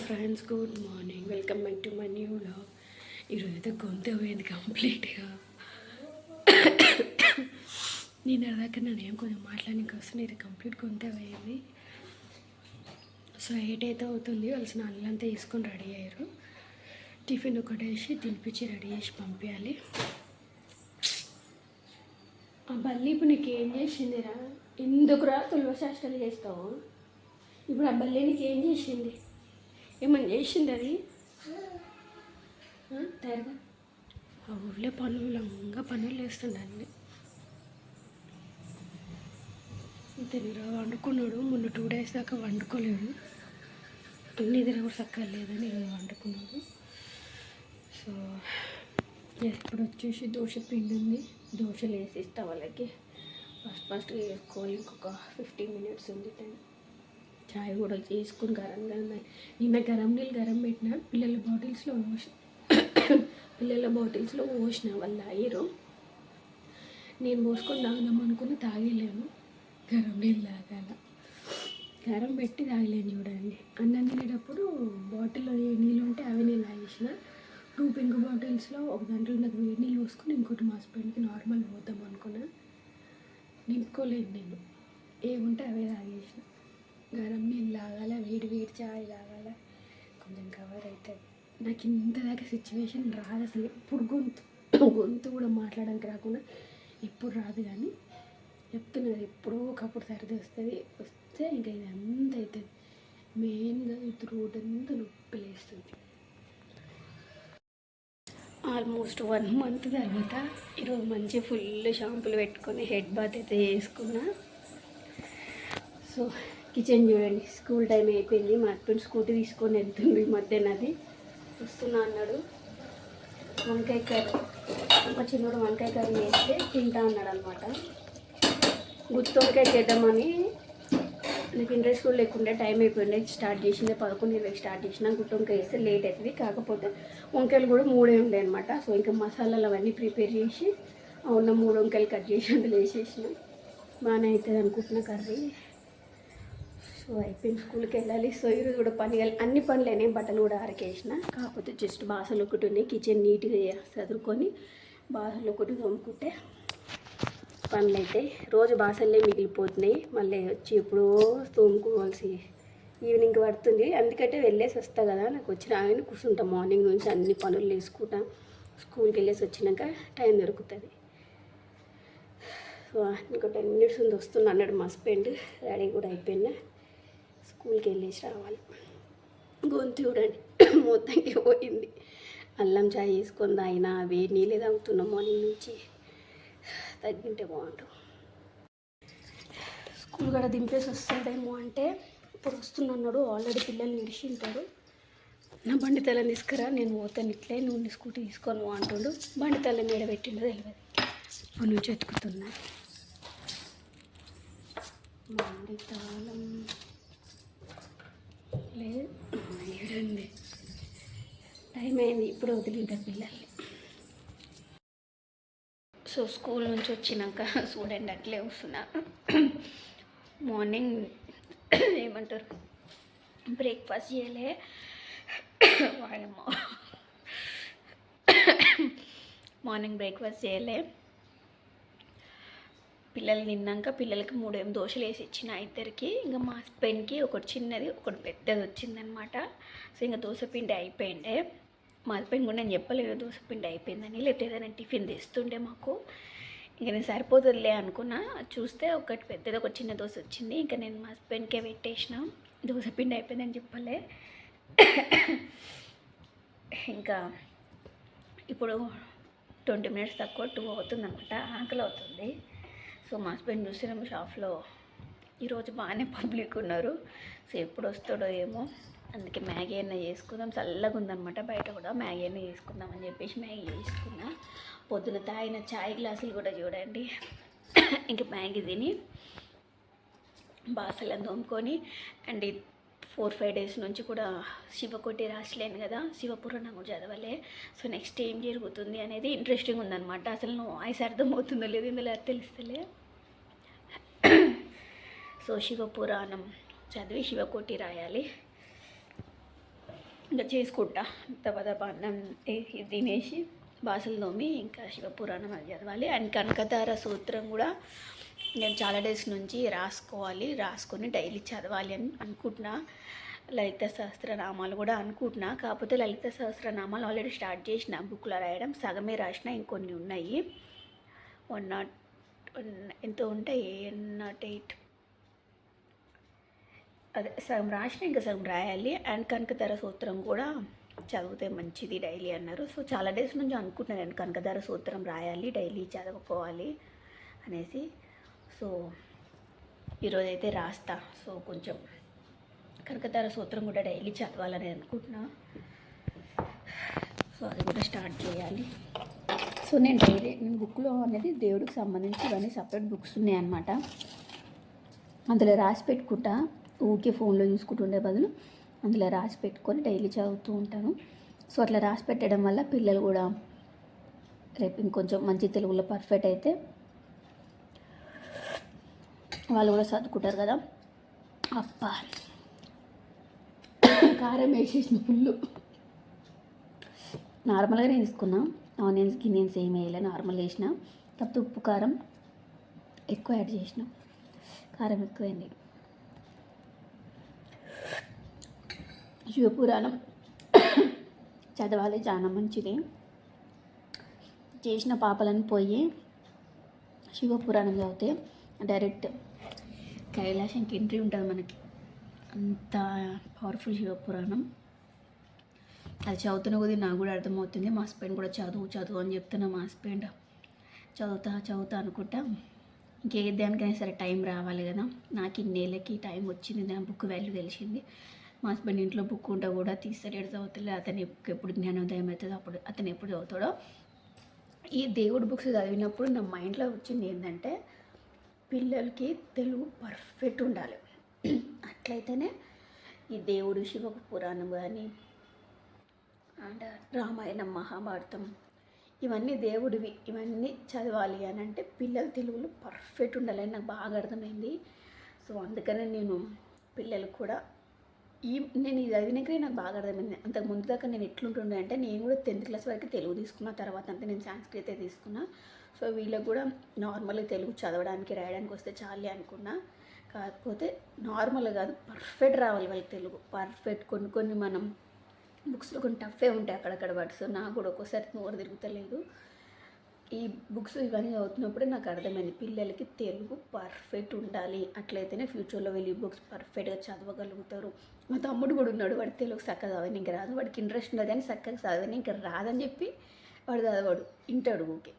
Friends, good morning. Welcome back to my new vlog. ఈరోజు అయితే గొంతు పోయింది కంప్లీట్గా. నేను అదాక ఏం కొంచెం మాట్లాడడానికి వస్తుంది, ఇది కంప్లీట్ గొంతు పోయింది. సో 8 అయితే అవుతుంది. వాళ్ళు స్నానాలంతా తీసుకొని రెడీ అయ్యారు. టిఫిన్ ఒకటి వేసి తినిపించి రెడీ చేసి పంపించాలి. ఆ బల్లి ఇప్పుడు నీకు ఏం చేసిందిరా? ఎందుకురా తులవశాస్త్రాలు చేస్తావు? ఇప్పుడు ఆ బల్లి నీకు ఏం చేసింది? ఏమన్నా చేసింది అది? తయారుగా ఆ ఊళ్ళో పనులు వేస్తుండండి. తినరా వండుకున్నాడు. మొన్న 2 days దాకా వండుకోలేడు. అన్ని దగ్గర కూడా చక్కగా లేదని వండుకున్నాడు. సో ఇప్పుడు వచ్చేసి దోశ పిండి ఉంది. దోశలు వేసి ఇస్తా వాళ్ళకి. ఫస్ట్ చేసుకోవాలి. ఇంకొక 15 minutes ఉంది టైం. చాయ్ కూడా చేసుకుని గరం నిన్న గరం నీళ్ళు పెట్టిన పిల్లల బాటిల్స్లో పోసిన వాళ్ళు తాగారు. నేను పోసుకొని తాగుదాం అనుకుని తాగలేను. గరం నీళ్ళు తాగాల. గరం పెట్టి తాగలేను. చూడండి, అన్నం తినేటప్పుడు బాటిల్లో నీళ్ళు ఉంటే అవి నీళ్ళు తాగేసిన. 2 పింక్ బాటిల్స్లో ఒక దాంట్లో నాకు వేడి నీళ్ళు పోసుకొని ఇంకోటి మా హస్బెండ్కి నార్మల్ పోద్దాం అనుకున్నా. నింపుకోలేదు. నేను ఏముంటే అవే తాగేసిన. గరం నీళ్ళు తాగాల, వేడి చాయ్ తాగాల, కొంచెం కవర్ అవుతుంది. నాకు ఇంతదాకా సిచ్యువేషన్ రాదు అసలు. ఇప్పుడు గొంతు కూడా మాట్లాడడానికి రాకుండా ఇప్పుడు రాదు. కానీ చెప్తున్నది ఎప్పుడో ఒకప్పుడు సర్ది వస్తే ఇంకా ఇది అంత అవుతుంది. మెయిన్గా ఈ త్రోట్ అంతా నొప్పి లేస్తుంది. ఆల్మోస్ట్ 1 month తర్వాత ఈరోజు మంచి ఫుల్ షాంపులు పెట్టుకొని హెడ్ బాత్ అయితే చేసుకున్నా. సో కిచెన్ చూడండి. స్కూల్ టైం అయిపోయింది. మా హస్బెండ్ స్కూటీ తీసుకొని వెళ్తుంది. మధ్యాహ్నది వస్తున్నా అన్నాడు. వంకాయ కర్రీ, మా చిన్నోడు వంకాయ కర్రీ వేస్తే తింటా అన్నాడు అనమాట. గుత్తి వంకాయ చేద్దామని నాకు ఇంట్రెస్ట్ కూడా లేకుండే. టైం అయిపోయింది. స్టార్ట్ చేసిందే 11:20 స్టార్ట్ చేసిన. గుత్తి వంకాయ వేస్తే లేట్ అవుతుంది. కాకపోతే వంకాయలు కూడా 3 ఉండే అనమాట. సో ఇంకా మసాలాలు అవన్నీ ప్రిపేర్ చేసి ఉన్న 3 వంకాయలు కట్ చేసి అందులో వేసేసిన. బాగానే అవుతుంది అనుకుంటున్నా కర్రీ. సో అయిపోయింది. స్కూల్కి వెళ్ళాలి. సో ఈరోజు కూడా అన్ని పనులేనే. బట్టలు కూడా ఆరకేసిన. కాకపోతే జస్ట్ బాసలు ఒకటి ఉన్నాయి. కిచెన్ నీట్గా చదువుకొని బాసలు ఒకటి తోముకుంటే పనులు అయితే రోజు బాసల్లే మిగిలిపోతున్నాయి. మళ్ళీ వచ్చి ఎప్పుడో తోముకోవాల్సి ఈవినింగ్ పడుతుంది. అందుకంటే వెళ్ళేసి వస్తా కదా, నాకు వచ్చిన ఆయన కూర్చుంటా. మార్నింగ్ నుంచి అన్ని పనులు వేసుకుంటా. స్కూల్కి వెళ్ళేసి వచ్చినాక టైం దొరుకుతుంది. సో ఇంకో 10 minutes ఉంది, వస్తున్నా అన్నాడు మా హస్బెండ్. రెడీ కూడా అయిపోయినా. స్కూల్కి వెళ్ళేసి రావాలి. గొంతు చూడండి మొత్తంగా పోయింది. అల్లం చాయ్ చేసుకొని తాగినా వేడి నీళ్ళే తాగుతున్నాం మార్నింగ్ నుంచి. తగ్గింటే బాగుంటుంది. స్కూల్ కూడా దింపేసి వస్తాడేమో అంటే ఇప్పుడు వస్తున్నాడు. ఆల్రెడీ పిల్లల్ని ఇడిచింటాడు. నా బండి తలని తీసుకురా, నేను పోతాను ఇట్లే, నువ్వు స్కూటీ తీసుకొని అంటుండు. బండి తల మీద పెట్టిండో తెలియదు. ఇప్పుడు నుంచి వెతుకుతున్నా. బండి తాళం లేదు, ఏడుంది. టైం అయింది. ఇప్పుడు వదిలింటారు పిల్లల్ని. సో స్కూల్ నుంచి వచ్చినాక చూడండి అట్లే వస్తున్నా. మార్నింగ్ ఏమంటారు, బ్రేక్ఫాస్ట్ చేయలే. మార్నింగ్ బ్రేక్ఫాస్ట్ చేయలే. పిల్లలు తిన్నాక పిల్లలకి 3 దోశలు వేసి ఇచ్చిన ఇద్దరికి. ఇంకా మా హస్బెండ్కి ఒకటి చిన్నది ఒకటి పెద్దది వచ్చిందనమాట. సో ఇంకా దోశ పిండి అయిపోయిండే. మా హస్బెండ్ కూడా నేను చెప్పలేదు దోశ పిండి అయిపోయిందని. లేకపోతే ఏదైనా టిఫిన్ తెస్తుండే మాకు. ఇంకా నేను సరిపోతుందిలే అనుకున్నా. చూస్తే ఒకటి పెద్దది ఒకటి చిన్న దోశ వచ్చింది. ఇంకా నేను మా హస్బెండ్కే పెట్టేసిన. దోశ పిండి అయిపోయిందని చెప్పలే. ఇంకా ఇప్పుడు 20 minutes తక్కువ 2 అవుతుంది అనమాట. ఆకలి అవుతుంది. సో మా హస్బెండ్ చూసినాము షాప్లో ఈరోజు బాగానే పబ్లిక్ ఉన్నారు. సో ఎప్పుడు వస్తాడో ఏమో. అందుకే మ్యాగీ అయినా చేసుకుందాం. చల్లగా ఉందనమాట బయట కూడా. మ్యాగీ అయినా చేసుకుందామని చెప్పేసి మ్యాగీ చేసుకున్నా. పొద్దున తాగిన చాయ్ గ్లాసులు కూడా చూడండి. ఇంకా మ్యాగీ తిని బాసలను తోముకొని అండ్ 4-5 days నుంచి కూడా శివకోటి రాసలేను కదా, శివపురాణం కూడా చదవలే. సో నెక్స్ట్ ఏం జరుగుతుంది అనేది ఇంట్రెస్టింగ్ ఉందన్నమాట. అసలు నువ్వు వాయిస్ అర్థమవుతుందో లేదు ఇందులో తెలుస్తలే. సో శివపురాణం చదివి శివకోటి రాయాలి. ఇంకా చేసుకుంటా దబదబ అన్నం తినేసి బాసలు తోమి ఇంకా శివపురాణం అది చదవాలి. అండ్ కనకతార సూత్రం కూడా నేను చాలా డేస్ నుంచి రాసుకొని డైలీ చదవాలి అని అనుకుంటున్నా. లలిత సహస్రనామాలు కూడా అనుకుంటున్నా. కాకపోతే లలిత సహస్రనామాలు ఆల్రెడీ స్టార్ట్ చేసిన బుక్లో రాయడం, సగమే రాసిన, ఇంకొన్ని ఉన్నాయి. 101 ఎంతో ఉంటాయి, 108 అదే సగం రాసిన, ఇంకా సగం రాయాలి. అండ్ కనకతార సూత్రం కూడా చదివితే మంచిది డైలీ అన్నారు. సో చాలా డేస్ నుంచి అనుకుంటున్నాను కనకతార సూత్రం రాయాలి, డైలీ చదువుకోవాలి అనేసి. సో ఈరోజైతే రాస్తా. సో కొంచెం కనకతార సూత్రం కూడా డైలీ చదవాలని అనుకుంటున్నా. సో అది కూడా స్టార్ట్ చేయాలి. సో నేను బుక్లో అనేది దేవుడికి సంబంధించి ఇవన్నీ సపరేట్ బుక్స్ ఉన్నాయన్నమాట. అందులో రాసి పెట్టుకుంటా, ఊరికే ఫోన్లో చూసుకుంటుండే బదులు అందులో రాసి పెట్టుకొని డైలీ చదువుతూ ఉంటాను. సో అట్లా రాసి పెట్టడం వల్ల పిల్లలు కూడా రేపు ఇంకొంచెం మంచి తెలుగులో పర్ఫెక్ట్ అయితే వాళ్ళు కూడా చదువుకుంటారు కదా. అప్ప కారం వేసేసిన పుల్లు నార్మల్గానే తీసుకున్నా, ఆనియన్స్ గినియన్స్ ఏమి వేయలే, నార్మల్ వేసిన. కాకపోతే ఉప్పు కారం ఎక్కువ యాడ్ చేసిన, కారం ఎక్కువైంది. శివపురాణం చదవాలి, చాలా మంచిది. చేసిన పాపలను పోయి శివపురాణం చదివితే డైరెక్ట్ కైలాసంకి ఎంట్రీ ఉంటుంది మనకి. అంత పవర్ఫుల్ శివపురాణం. అది చదువుతున్న కొద్ది నాకు కూడా అర్థమవుతుంది. మా హస్బెండ్ కూడా చదువు అని చెప్తున్నా. మా హస్బెండ్ చదువుతా అనుకుంటా. ఇంకే దానికైనా సరే టైం రావాలి కదా. నాకు ఇన్నేళ్ళకి టైం వచ్చింది, నా బుక్ వాల్యూ తెలిసింది. మా హస్బెండ్ ఇంట్లో బుక్ ఉంటే కూడా తీస్తాడు, చదువుతలే. అతను ఎప్పుడు జ్ఞానోదయం అవుతుందో అప్పుడు అతను ఎప్పుడు చదువుతాడో. ఈ దేవుడు బుక్స్ చదివినప్పుడు నా మైండ్లో వచ్చింది ఏంటంటే, పిల్లలకి తెలుగు పర్ఫెక్ట్ ఉండాలి. అట్లయితేనే ఈ దేవుడు శివ పురాణం కానీ అండ్ రామాయణం, మహాభారతం ఇవన్నీ దేవుడివి, ఇవన్నీ చదవాలి అని అంటే పిల్లలు తెలుగులో పర్ఫెక్ట్ ఉండాలని నాకు బాగా అర్థమైంది. సో అందుకనే నేను పిల్లలకు కూడా నేను ఇది చదివినాకనే నాకు బాగా అర్థమైంది. అంతకు ముందు దాకా నేను ఎట్లుంటుండే అంటే, నేను కూడా 10th క్లాస్ వరకు తెలుగు తీసుకున్న, తర్వాత అంటే నేను సంస్కృతే తీసుకున్నా. సో వీళ్ళకి కూడా నార్మల్గా తెలుగు చదవడానికి రాయడానికి వస్తే చాలే అనుకున్నా. కాకపోతే నార్మల్గా కాదు, పర్ఫెక్ట్ రావాలి వాళ్ళకి తెలుగు పర్ఫెక్ట్. కొన్ని మనం బుక్స్లో కొన్ని టఫే ఉంటాయి అక్కడక్కడ వర్డ్స్. నాకు కూడా ఒక్కోసారి నోరు తిరుగుతలేదు. ఈ బుక్స్ ఇవన్నీ చదువుతున్నప్పుడే నాకు అర్థమైంది, పిల్లలకి తెలుగు పర్ఫెక్ట్ ఉండాలి. అట్లయితేనే ఫ్యూచర్లో వీళ్ళు ఈ బుక్స్ పర్ఫెక్ట్గా చదవగలుగుతారు. మా తమ్ముడు కూడా ఉన్నాడు, వాడు తెలుగు చక్కగా చదవని ఇంకా రాదు, వాడికి ఇంట్రెస్ట్ ఉండదు కానీ చక్కగా చదవని ఇంకా రాదని చెప్పి వాడు చదవాడు, ఇంటాడు ఊకే.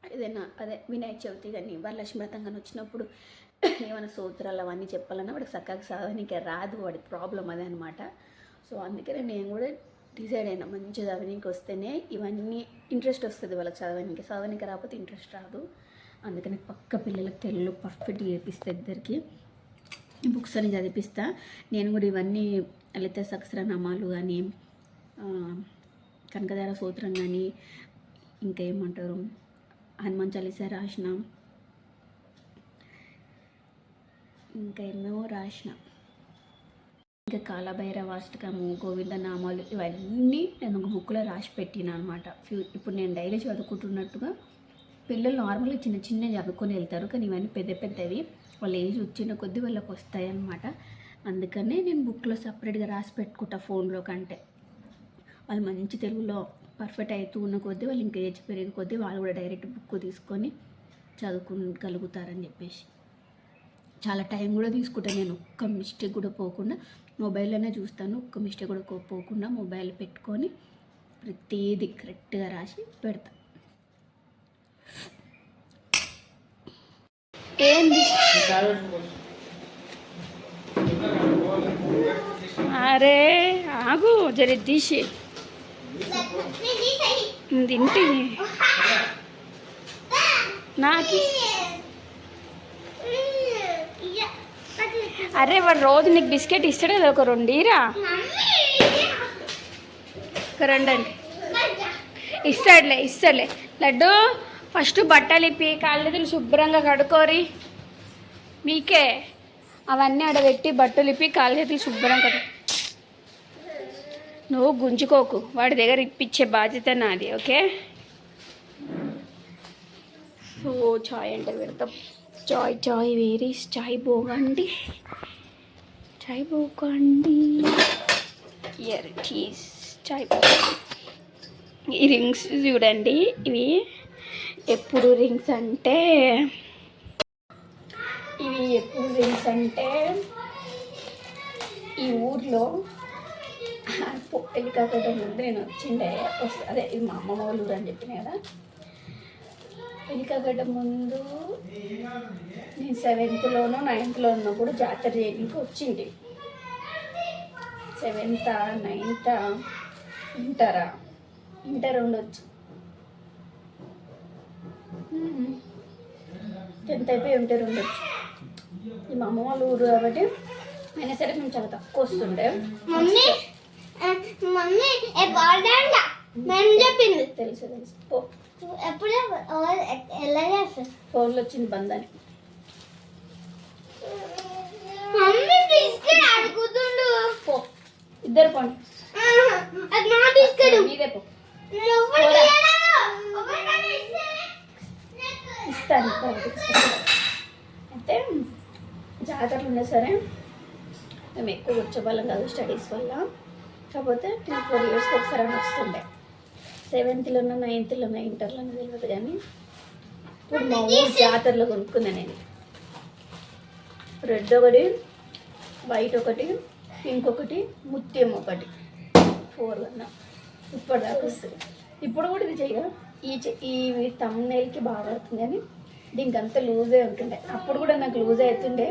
ఏదైనా అదే వినాయక చవితి కానీ వరలక్ష్మి వ్రతం కానీ వచ్చినప్పుడు ఏమైనా సూత్రాలు అవన్నీ చెప్పాలన్నా వాడికి చక్కగా చదవని ఇంకా రాదు, వాడి ప్రాబ్లం అదే అనమాట. సో అందుకనే నేను కూడా డిసైడ్ అయినా, మంచిగా చదవడానికి వస్తేనే ఇవన్నీ ఇంట్రెస్ట్ వస్తుంది వాళ్ళకి. చదవడానికి రాకపోతే ఇంట్రెస్ట్ రాదు. అందుకని పక్క పిల్లలకు తెలుగులో పర్ఫెక్ట్ చేపిస్తా, ఇద్దరికి ఈ బుక్స్ అని చదివిస్తా. నేను కూడా ఇవన్నీ లలిత సహస్రనామాలు కానీ కనకతార సూత్రం కానీ ఇంకా ఏమంటారు హనుమాన్ చాలీసా రాసిన, ఇంకా ఎన్నో రాసిన, ఇంకా కాలభైరవాష్టకము, గోవింద నామాలు ఇవన్నీ నేను ఒక బుక్లో రాసి పెట్టిన అనమాట. ఇప్పుడు నేను డైలీ చదువుకుంటున్నట్టుగా పిల్లలు నార్మల్గా చిన్న చిన్న చదువుకొని వెళ్తారు, కానీ ఇవన్నీ పెద్దవి వాళ్ళ ఏజ్ వచ్చిన కొద్దీ వాళ్ళకి వస్తాయి అన్నమాట. అందుకనే నేను బుక్లో సపరేట్గా రాసి పెట్టుకుంటా ఫోన్లో కంటే. వాళ్ళు మంచి తెలుగులో పర్ఫెక్ట్ అవుతూ ఉన్న కొద్దీ వాళ్ళు ఇంకా ఏజ్ పెరిగే కొద్దీ వాళ్ళు కూడా డైరెక్ట్ బుక్ తీసుకొని చదువుకోగలుగుతారని చెప్పేసి. చాలా టైం కూడా తీసుకుంటాను నేను, ఒక్క మిస్టేక్ కూడా పోకుండా మొబైల్లోనే చూస్తాను. ఒక్క మిస్టేక్ కూడా పోకుండా మొబైల్ పెట్టుకొని ప్రతిదీ కరెక్ట్గా రాసి పెడతా. ఏంది అరే ఆగు జర తీసి తింటే నాకు. అరే వాడు రోజు నీకు బిస్కెట్ ఇస్తాడు కదా, ఒక 2 ఇరా, ఒక 2 అండి ఇస్తాడులే. లడ్డు ఫస్ట్ బట్టలు ఇప్పి కాళ్ళెదులు శుభ్రంగా కడుక్కోరి. మీకే అవన్నీ ఆడబెట్టి బట్టలు ఇప్పి కాళ్ళెదులు శుభ్రంగా నువ్వు గుంజుకోకు, వాడి దగ్గర ఇప్పించే బాధ్యత నాది. ఓకే. సో చాయ్ అంటే పెడతాం. చాయ్ వేరీ చాయ్ పోగండి, చాయ్ పోకండి. హియర్ ఇట్ ఈస్ చాయ్ పోగండి. ఈ రింగ్స్ చూడండి, ఇవి ఎప్పుడు రింగ్స్ అంటే ఈ ఊర్లో పెళ్ళి కాకుండా ముందు నేను వచ్చిండే అదే ఇది మా అమ్మమ్మ వాళ్ళ ఊరు అని చెప్పిన కదా. పెళ్ళి కాకుండా ముందు నేను 7th-లోనో 9th-లో ఉన్నప్పుడు జాతర చేయడానికి వచ్చింది. 7th, 9th, ఇంటర్ ఉండొచ్చు. 10th అయిపోయి ఇంటర్ ఉండొచ్చు. ఈ మా అమ్మ వాళ్ళ ఊరు కాబట్టి అయినా సరే మేము చాలా తక్కువ వస్తుండే. తెలుసు పో. ఫోన్లో వచ్చింది బందని. పో ఇద్దరు పోండి, మీదే పో. ఇస్తాను. అయితే జాతరలు ఉన్నా సరే మేము ఎక్కువ వచ్చేవాళ్ళం కాదు స్టడీస్ వల్ల. కాకపోతే 3-4 yearsకి ఒకసారి అని వస్తుండే. 7th-లోనో 9th-లోనో ఇంటర్లోనో తెలియదు కానీ ఇప్పుడు మా ఊరు జాతరలో కొనుక్కున్నా నేను. రెడ్ ఒకటి, వైట్ ఒకటి, పింక్ ఒకటి, ముత్యం ఒకటి, 4 అన్నా. ఇప్పటిదాకా వస్తుంది. ఇప్పుడు కూడా ఇది చేయగా ఈ తమ్నైల్కి బాగా అవుతుంది కానీ దీనికి అంత లూజే ఉంటుండే. అప్పుడు కూడా నాకు లూజ్ అవుతుండే.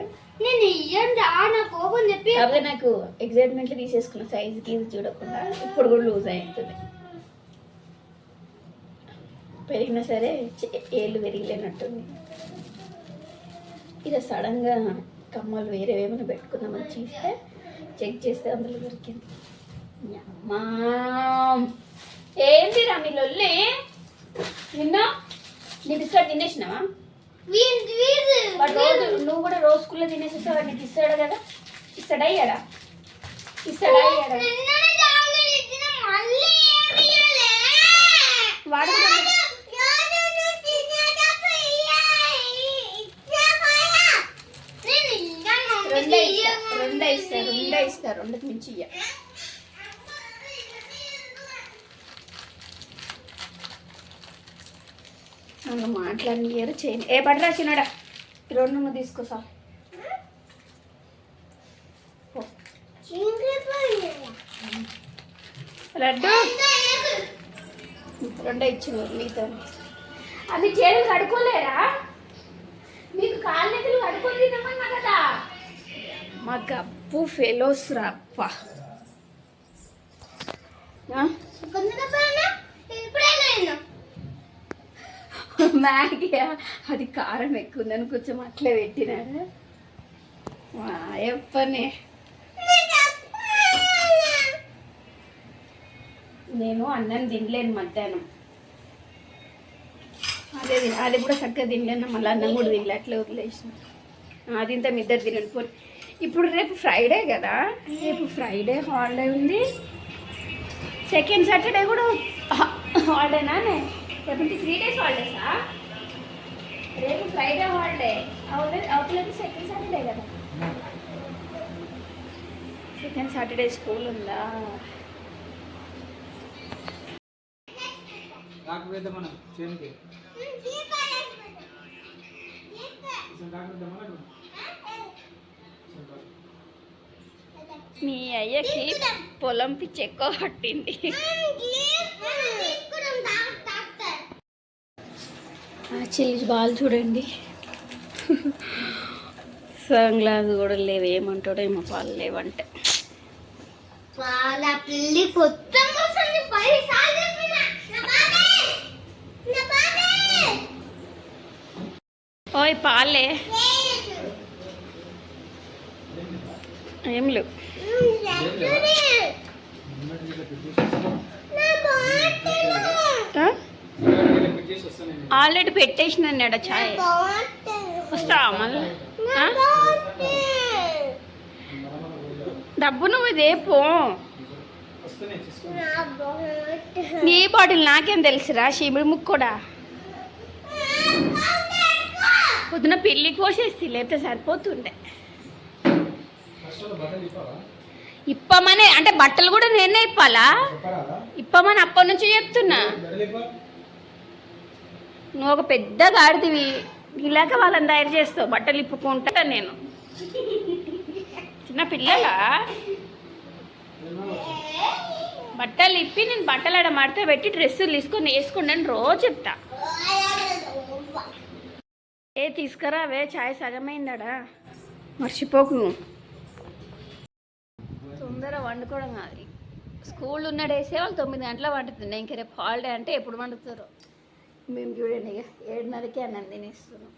కాకపోతే నాకు ఎగ్జైట్మెంట్లో తీసేసుకున్న సైజుకి ఇది చూడకుండా. ఇప్పుడు కూడా లూజ్ అవుతుంది. పెరిగినా సరే ఏళ్ళు పెరిగలేనట్టుంది. ఇక సడన్గా కమ్మలు వేరే ఏమైనా పెట్టుకుందామని చూస్తే చెక్ చేస్తే అందులో దొరికింది. అమ్మా ఏంటి రా మీ లొల్లి? నిన్న నీ బిస్కెట్ తినేసినావా? రోజు నువ్వు కూడా రోజు స్కూల్లో తినేసేసావు. నీకు ఇస్తాడు కదా, ఇస్తాడయ్యాడా? వాడు రెండే ఇస్తారు. రెండుకి మించి ఇయ్య. నన్ను మాట్లాడినారు చేయని. ఏ పడరా చిన్నడా, 2 నువ్వు తీసుకోసా. లడ్డు 2 ఇచ్చిన మీతో. అది చేతులు కడుకోలేరా? మీకు కాళ్ళు ఎదురు కడుకొని తినమన్నా కదా. మా గప్పు ఫెలోస్ రాప్ప. మ్యాగీ అది కారం ఎక్కువ ఉందని కొంచెం అట్లే పెట్టినాడు. ఎప్పనే నేను అన్నం తినలేను మధ్యాహ్నం. అది కూడా చక్కగా తినలేను. మళ్ళీ అన్నం కూడా తినలే, అట్లా వదిలేసిన. అది ఇంత మీ ఇద్దరు తినండి పోయి. ఇప్పుడు రేపు ఫ్రైడే కదా, రేపు ఫ్రైడే హాలిడే ఉంది. 2nd Saturday కూడా హాలిడేనా? రేపు 3 days హాలిడేసా? రేపు ఫ్రైడే హాలిడే అవుతలేదు. 2nd Saturday కదా. 2nd Saturday స్కూల్ ఉందా? మీ అయ్యకి పొలం పిచ్చి ఎక్కువ పట్టింది. చిల్లి బాల్ చూడండి. సన్ గ్లాస్ కూడా లేవు. ఏమంటాడో ఏమో పాలు లేవంటే. ఓయ్ పాలే ఏం లేవు. ఆల్రెడీ పెట్టేసిన అన్నాడు చాయ్. వస్తావా మళ్ళీ? డబ్బు నువ్వు ఇదే పో. నీ బాటిల్ నాకేం తెలుసురా షీమిడి ముక్కు కూడా పొద్దున పెళ్ళి కోసేస్తే లేకపోతే సరిపోతుండే. ఇప్పమని అంటే బట్టలు కూడా నేనే ఇప్పాలా? ఇప్పమని అప్పటి నుంచి చెప్తున్నా. నువ్వు ఒక పెద్ద గాడిదివి, ఇలాగ వాళ్ళని తయారు చేస్తావు. బట్టలు ఇప్పుకుంటా నేను చిన్న పిల్లలా? బట్టలు ఇప్పి నేను బట్టలు ఆడ మడత పెట్టి డ్రెస్సులు తీసుకొని వేసుకున్నాను రోజు చెప్తా. తీసుకురా అవే ఛాయ్ సగమైందాడా, మర్చిపోకు. తొందర వండుకోవడం కాదు. స్కూల్ ఉన్న డేసే వాళ్ళు 9 గంటల వండుతుండే. ఇంక రేపు హాలిడే అంటే ఎప్పుడు వండుతారో. మేము చూడండి ఇక 7:30కే అన్నం తినేస్తున్నాం.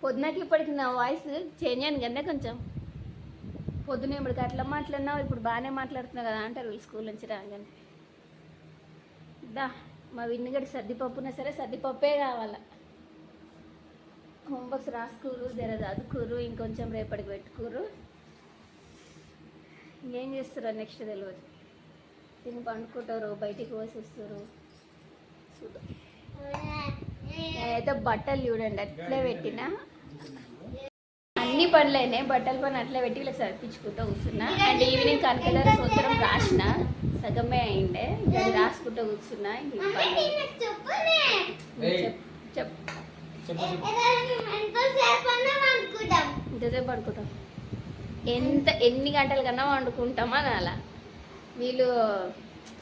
పొద్దునకి ఇప్పటికి నా వాయిస్ చేంజ్ అయింది కదా కొంచెం. పొద్దున ఇప్పటికి అట్లా మాట్లాడినావు, ఇప్పుడు బాగానే మాట్లాడుతున్నావు కదా అంటారు వీళ్ళు స్కూల్ నుంచి రాగానే. దా మా విన్నిగడి సర్దిపప్పునా సరే సర్దిపప్పే కావాలా. హోంవర్క్స్ రాసుకోరు, జర చదువుకోరు, ఇంకొంచెం రేపటికి పెట్టుకోరు. ఇంకేం చేస్తారో నెక్స్ట్ తెలియదు. తిని పండుకుంటారు, బయటికి పోసి వస్తారు. చూద్దాం. నేనైతే బట్టలు చూడండి అట్లే పెట్టినా, అన్ని పనులు అయినాయి. బట్టల పని అట్లే పెట్టి ఇలా సర్పించుకుంటూ కూర్చున్నా. అండ్ ఈవినింగ్ కనకలర్ సూత్రం రాసిన సగమే అయిండే, అది రాసుకుంటూ కూర్చున్నా. ఇంతసేపు పడుకుంటాం. ఎన్ని గంటల కన్నా వండుకుంటామా అని అలా. వీళ్ళు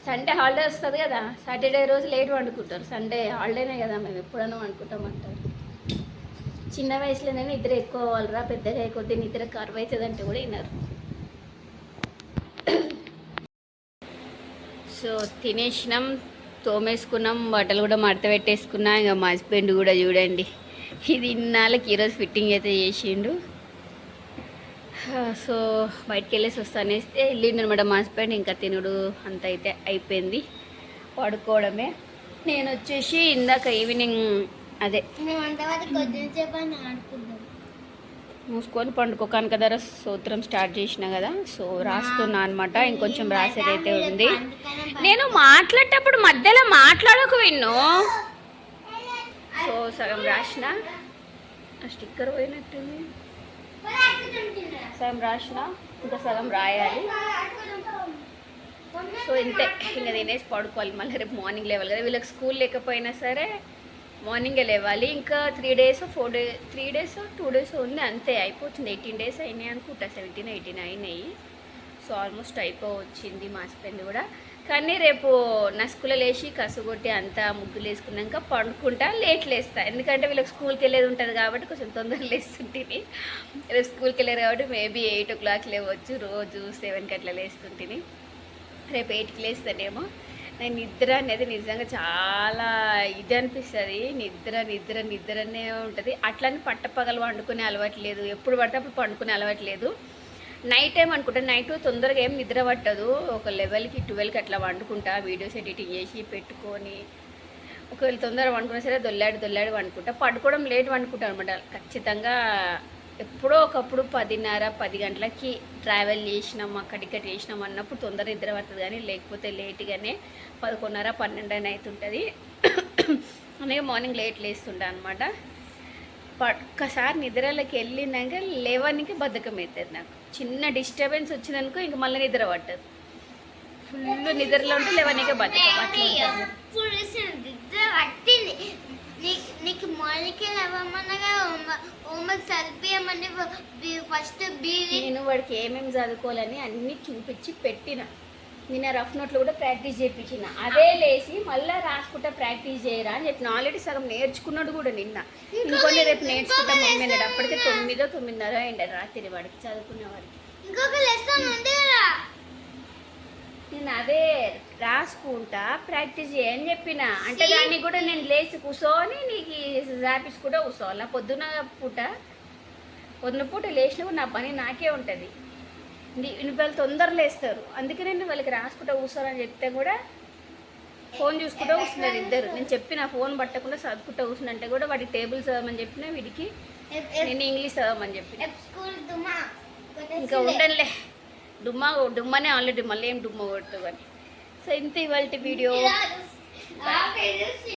సండే హాలిడే వస్తుంది కదా, సాటర్డే రోజు లేట్ వండుకుంటారు. సండే హాలిడేనే కదా, మేము ఎప్పుడైనా వండుకుంటాం అంటారు. చిన్న వయసులోనే నిద్ర ఎక్కువ అవ్వాలరా, పెద్దగా అయిపోతే నిద్ర కరువు అవుతుంది అంటే కూడా విన్నారు. సో తినేసినాం, తోమేసుకున్నాం, బట్టలు కూడా మడత పెట్టేసుకున్నా. ఇంకా మా హస్బెండ్ కూడా చూడండి ఇది ఇన్నాళ్ళకి ఈరోజు ఫిట్టింగ్ అయితే చేసిండు. సో బయటికి వెళ్ళేసి వస్తానేస్తే వెళ్ళిండు అనమాట మా హస్బెండ్. ఇంకా తినుడు అంత అయితే అయిపోయింది, పడుకోవడమే. నేను వచ్చేసి ఇందాక ఈవినింగ్ అదే మూసుకొని పండుకోకాను కదా సూత్రం స్టార్ట్ చేసిన కదా. సో రాస్తున్నా అనమాట, ఇంకొంచెం రాసేదైతే ఉంది. నేను మాట్లాడేటప్పుడు మధ్యలో మాట్లాడకు విన్ను. సో సగం రాసిన, స్టిక్కర్ పోయినట్టుంది. సగం రాసిన, ఇంకా సగం రాయాలి. సో ఇంతే, ఇంకా తినేసి పడుకోవాలి. మళ్ళీ రేపు మార్నింగ్ లేవాలి కదా. వీళ్ళకి స్కూల్ లేకపోయినా సరే మార్నింగే లేవాలి. ఇంకా 3 days 3 days 2 days ఉంది, అంతే అయిపోతుంది. 18 days అయినాయి అనుకుంటా, 17 18 అయినాయి. సో ఆల్మోస్ట్ అయిపోవచ్చింది మా హస్బెండ్ కూడా. కానీ రేపు నసుకులు లేచి కసుగొట్టి అంతా ముగ్గులు వేసుకున్నాక పండుకుంటా, లేట్ లేస్తా. ఎందుకంటే వీళ్ళకి స్కూల్కి వెళ్ళేది ఉంటుంది కాబట్టి కొంచెం తొందరగా లేస్తుంటుంది. రేపు స్కూల్కి వెళ్ళారు కాబట్టి మేబీ 8 o'clock లేవచ్చు, రోజు 7కి అట్లా లేస్తుంటుంది. రేపు 8కి లేస్తానేమో. నేను నిద్ర అనేది నిజంగా చాలా ఇది అనిపిస్తుంది. నిద్రనే ఉంటుంది. అట్లని పట్టపగలు వండుకునే అలవాటు లేదు, ఎప్పుడు పడితే అప్పుడు పండుకునే అలవాటు లేదు. నైట్ టైం అనుకుంటా, నైట్ తొందరగా ఏం నిద్ర పట్టదు. ఒక 11కి 12కి అట్లా వండుకుంటా, వీడియోస్ ఎడిటింగ్ చేసి పెట్టుకొని. ఒకవేళ తొందరగా వండుకున్నా సరే దొల్లాడి వండుకుంటా. పడుకోవడం లేట్ వండుకుంటాను అనమాట ఖచ్చితంగా. ఎప్పుడో ఒకప్పుడు 10:30 10 గంటలకి ట్రావెల్ చేసినాం, అక్కడిక్కడ చేసినాం అన్నప్పుడు తొందర నిద్ర పడుతుంది. కానీ లేకపోతే లేట్గానే 11:30 12 అవుతుంటుంది. అందుకే మార్నింగ్ లేట్ లేస్తుంటా అనమాట. ఒక్కసారి నిద్రలోకి వెళ్ళినాక లేవడానికి బద్ధకం అవుతుంది నాకు. చిన్న డిస్టర్బెన్స్ వచ్చిందనుకో ఇంక మళ్ళీ నిద్ర పట్టదు. ఫుల్ నిద్రలో ఉంటే లేవడానికి బద్ధకం అట్లా. నీకు మార్నింగ్ లేవమనగా హోంవర్క్ చదివియమని ఫస్ట్ నేను వాడికి ఏమేమి చదువుకోవాలని అన్నీ చూపించి పెట్టిన. నిన్న రఫ్ నోట్లో కూడా ప్రాక్టీస్ చేయించిన. అదే లేచి మళ్ళీ రాసుకుంటా ప్రాక్టీస్ చేయరా అని చెప్పిన. ఆల్రెడీ సగం నేర్చుకున్నాడు కూడా నిన్న. ఇంకొన్ని రేపు నేర్చుకుంటా మమ్మీ అన్నాడు. అప్పటికే 9 9:30 అయింది రాత్రి వాడికి, చదువుకునేవాడికి. నేను అదే రాసుకుంటా ప్రాక్టీస్ చేయని చెప్పిన. అంటే దాన్ని కూడా నేను లేచి కూర్చొని నీకు రాపించుకుంటా కూర్చోవాలి. పొద్దున పూట లేచినా కూడా నా పని నాకే ఉంటుంది. వాళ్ళు తొందర లేస్తారు, అందుకే నేను వాళ్ళకి రాసుకుంటా కూర్చోని చెప్తే కూడా ఫోన్ చూసుకుంటూ కూర్చున్నారు ఇద్దరు. నేను చెప్పిన ఫోన్ పట్టకుండా చదువుకుంటూ కూర్చున్నంటే కూడా వాడికి టేబుల్ చదవమని చెప్పిన, వీడికి నేను ఇంగ్లీష్ చదవమని చెప్పిన. ఇంకా ఉండనులే డుమ్మనే ఆల్రెడీ మళ్ళీ ఏం డుమ్మ కొడుతుంది అని. సో ఇంత ఇవాళ వీడియో.